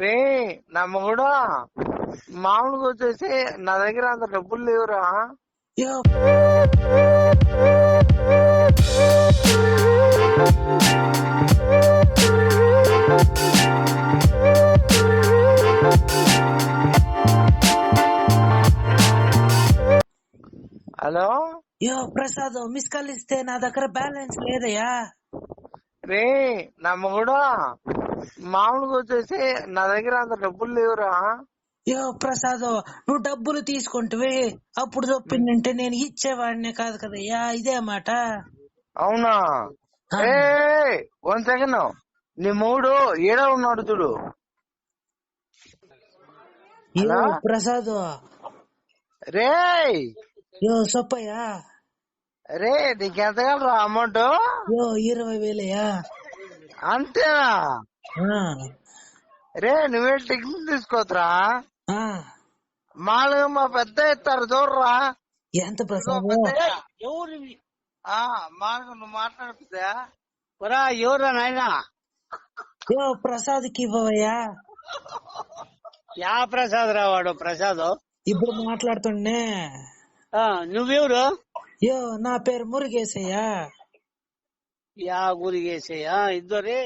రే నా మొగుడు మామూలుగా వచ్చేసి నా దగ్గర అంత డబ్బులు లేవురా. హలో ప్రసాద్ మిస్ కాల్ ఇస్తే నా దగ్గర బ్యాలెన్స్ లేదయ్యా. రే నా మొగుడు మామూలుగా వచ్చేసి నా దగ్గర అంత డబ్బులు లేవురా. ప్రసాద్ నువ్వు డబ్బులు తీసుకుంటే అప్పుడు చెప్పిందంటే నేను ఇచ్చేవాడినే కాదు కదయ్యా, ఇదే మాట. అవునా? ఏ 1 సెకండ్, నీ మూడు ఏడా ఉన్నాడు చూడు. ప్రసాద్ రే సొప్పయ్యా. రే నీకెంత కాలరా అమౌంట్? 20,000. అంతేనా? రే నువ్వే టికెట్ తీసుకోవచ్చురా. మామూలుగా మా పెద్ద ఇస్తారు చూడరా. ఎంత ప్రసాద్? మామూలుగా నువ్వు మాట్లాడుతుందా ఎవరా నాయనా? ప్రసాద్ కి ఇవ్వవయ్యా. యా ప్రసాద్ రావాడు? ప్రసాద్ ఇప్పుడు మాట్లాడుతుండే. నువ్వెవరు? నా పేరు మురుగేశయ్యా. యా మురుగేశయ్యా? ఇద్దరే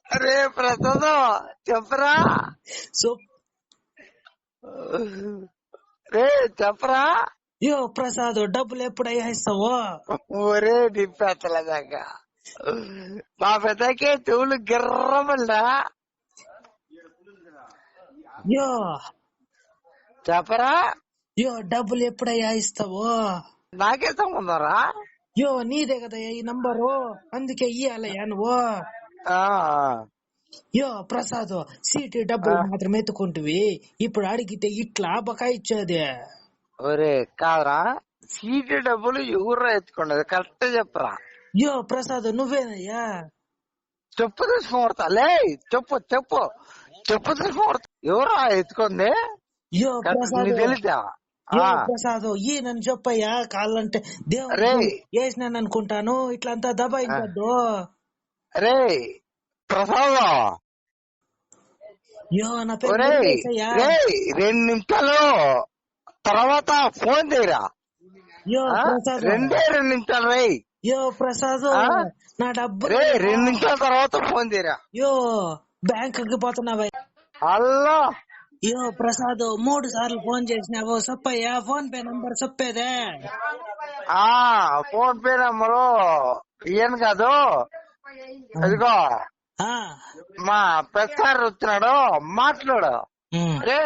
అరే ప్రసాద్ చెప్పరా. రే చెప్పరా. ప్రసాద్ డబ్బులు ఎప్పుడయ్యా ఇస్తావో? ఒరే నింపేతలేదాకా మా పెద్దకే చెవులు గిర్రమల్లా. చెప్పరా. డబ్బులు ఎప్పుడయ్యా ఇస్తావో? నాకే సంబంధరా. నీదే కదయ్యా ఈ నంబరు, అందుకే ఇయ్యాలయ్యా నువ్వు. ప్రసాద్ సీటీ డబ్బులు మాత్రం ఎత్తుకుంటువి, ఇప్పుడు అడిగితే ఇట్లా బకాయిచ్చేది. ఒరే కాదురా, సీటీ డబ్బులు ఎవరు ఎత్తుకున్నది కరెక్ట్ చెప్పరా. ప్రసాద్ నువ్వేనయ్యా. చెప్పు తీసుకుని లే, చెప్పు చెప్పు చెప్పు తీసుకుని ఎవరా ఎత్తుకుంది? తెలుసా? ప్రసాద్ ఈ నన్ను చెప్పయ్యా, కాళ్ళంటే దేవుడు వేసినాను అనుకుంటాను, ఇట్లంతా దబాయించద్దు. రే ప్రసాద్ నా పేరు 2 నిమిషాలు తర్వాత ఫోన్ చేయరా. 2 నిమిషాలు రే. ప్రసాద్ నా డబ్బు 2 నిమిషాల తర్వాత ఫోన్ చేయరా. బ్యాంక్ కి పోతున్నావా? హలో ప్రసాద్ 3 సార్లు ఫోన్ చేసినావు, చెప్పయ్యా ఫోన్ పే నంబర్ చెప్పేదే. ఫోన్ పే నంబరు ఇయ్యను కాదు, అదిగో మా పెద్దారు వచ్చినాడు, మాట్లాడు. రే